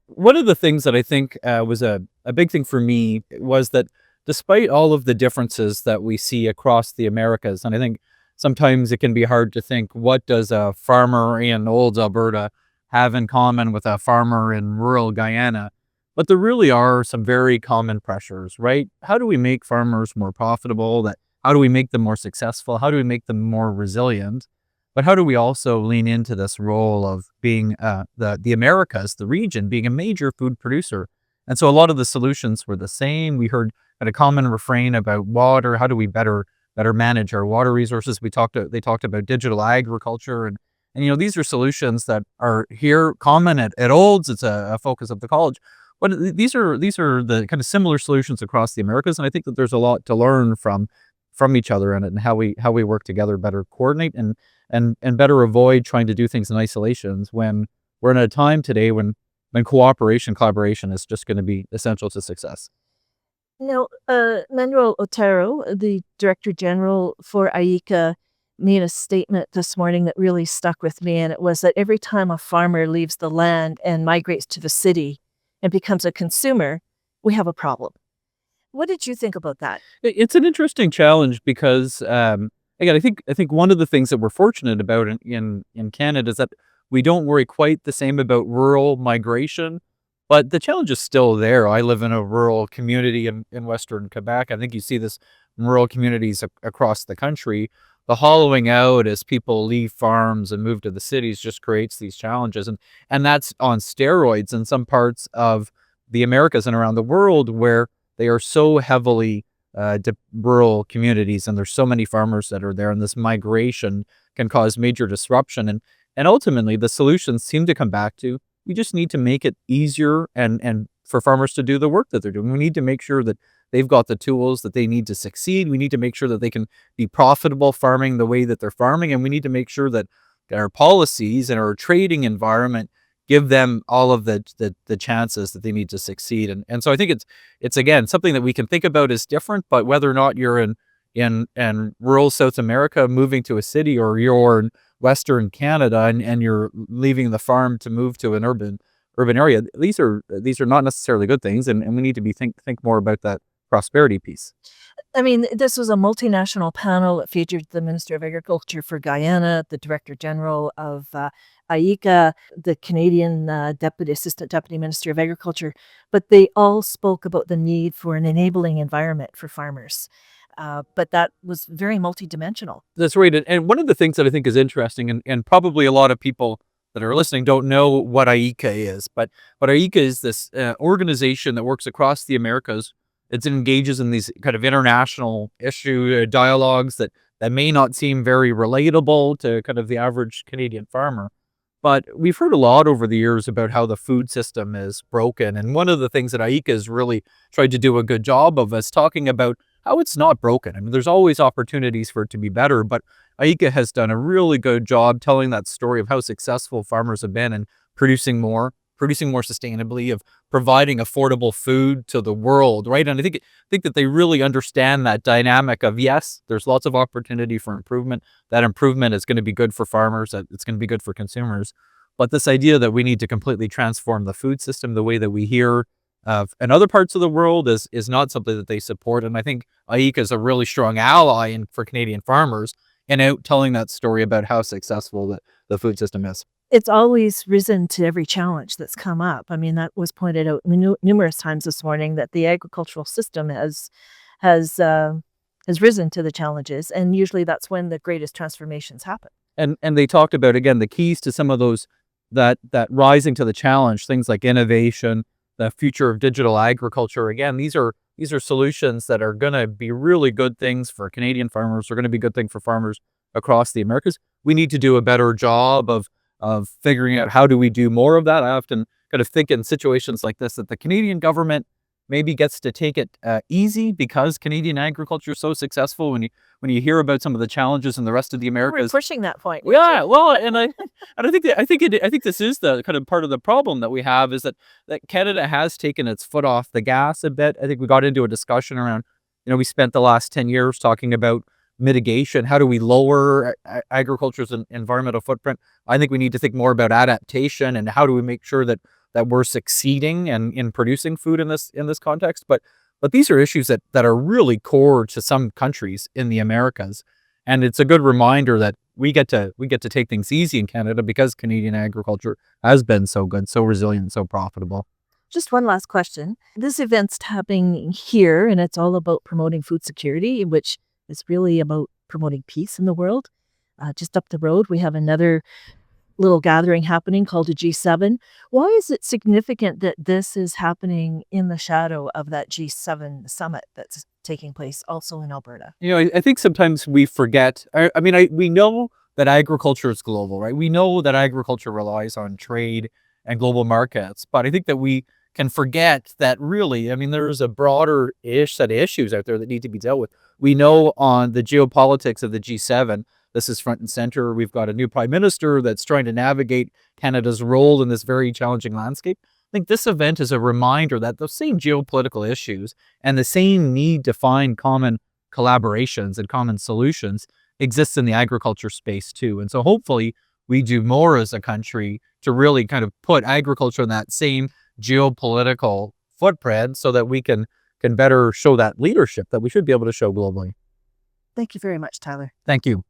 one of the things that I think was a big thing for me was that despite all of the differences that we see across the Americas, and I think sometimes it can be hard to think, what does a farmer in old Alberta have in common with a farmer in rural Guyana? But there really are some very common pressures, right? How do we make farmers more profitable? How do we make them more successful? How do we make them more resilient? But how do we also lean into this role of being the Americas, the region, being a major food producer? And so a lot of the solutions were the same. We heard a common refrain about water. How do we better manage our water resources? They talked about digital agriculture, and these are solutions that are here common at Olds. It's a focus of the college. But these are the kind of similar solutions across the Americas, and I think that there's a lot to learn from each other and how we work together, better coordinate and better avoid trying to do things in isolations when we're in a time today when cooperation, collaboration is just going to be essential to success. Now, Manuel Ortero, the Director General for IICA, made a statement this morning that really stuck with me, and it was that every time a farmer leaves the land and migrates to the city and becomes a consumer, we have a problem. What did you think about that? It's an interesting challenge because again, I think one of the things that we're fortunate about in Canada is that we don't worry quite the same about rural migration, but the challenge is still there. I live in a rural community in Western Quebec. I think you see this in rural communities across the country. The hollowing out as people leave farms and move to the cities just creates these challenges, and that's on steroids in some parts of the Americas and around the world where they are so heavily rural communities, and there's so many farmers that are there, and this migration can cause major disruption. And ultimately, the solutions seem to come back to we just need to make it easier and for farmers to do the work that they're doing. We need to make sure that they've got the tools that they need to succeed. We need to make sure that they can be profitable farming the way that they're farming, and we need to make sure that our policies and our trading environment give them all of the chances that they need to succeed. And so I think it's again something that we can think about as different, but whether or not you're in rural South America moving to a city, or you're in Western Canada and you're leaving the farm to move to an urban area, these are not necessarily good things, and we need to think more about that prosperity piece. I mean, this was a multinational panel. It featured the Minister of Agriculture for Guyana, the Director General of IICA, the Canadian Assistant Deputy Minister of Agriculture, but they all spoke about the need for an enabling environment for farmers. But that was very multidimensional. That's right. And one of the things that I think is interesting, and probably a lot of people that are listening don't know what IICA is, but IICA is this organization that works across the Americas. It engages in these kind of international issue dialogues that may not seem very relatable to kind of the average Canadian farmer. But we've heard a lot over the years about how the food system is broken. And one of the things that IICA has really tried to do a good job of is talking about how it's not broken. I mean, there's always opportunities for it to be better, but IICA has done a really good job telling that story of how successful farmers have been in producing more sustainably, of providing affordable food to the world, right? And I think that they really understand that dynamic of, yes, there's lots of opportunity for improvement. That improvement is going to be good for farmers, that it's going to be good for consumers. But this idea that we need to completely transform the food system the way that we hear in other parts of the world is not something that they support. And I think IICA is a really strong ally for Canadian farmers and out telling that story about how successful the food system is. It's always risen to every challenge that's come up. I mean, that was pointed out numerous times this morning, that the agricultural system has risen to the challenges, and usually that's when the greatest transformations happen. And they talked about, again, the keys to some of those that rising to the challenge, things like innovation, the future of digital agriculture. Again, these are solutions that are going to be really good things for Canadian farmers. They're going to be good thing for farmers across the Americas. We need to do a better job of figuring out how do we do more of that. I often kind of think in situations like this that the Canadian government maybe gets to take it easy because Canadian agriculture is so successful. When you hear about some of the challenges in the rest of the We're Americas, pushing that point. yeah, well, I think this is the kind of part of the problem that we have, is that Canada has taken its foot off the gas a bit. I think we got into a discussion around, we spent the last 10 years talking about mitigation. How do we lower agriculture's environmental footprint? I think we need to think more about adaptation, and how do we make sure that that we're succeeding and in producing food in this context, but these are issues that are really core to some countries in the Americas, and it's a good reminder that we get to take things easy in Canada because Canadian agriculture has been so good, so resilient, so profitable. Just one last question. This event's happening here, and it's all about promoting food security, which is really about promoting peace in the world. Just up the road, we have another little gathering happening called a G7. Why is it significant that this is happening in the shadow of that G7 summit that's taking place also in Alberta? I think sometimes we forget. We know that agriculture is global, right? We know that agriculture relies on trade and global markets, but I think that we can forget that really, there's a broader-ish set of issues out there that need to be dealt with. We know on the geopolitics of the G7, this is front and center. We've got a new prime minister that's trying to navigate Canada's role in this very challenging landscape. I think this event is a reminder that those same geopolitical issues and the same need to find common collaborations and common solutions exists in the agriculture space too. And so hopefully we do more as a country to really kind of put agriculture in that same geopolitical footprint so that we can better show that leadership that we should be able to show globally. Thank you very much, Tyler. Thank you.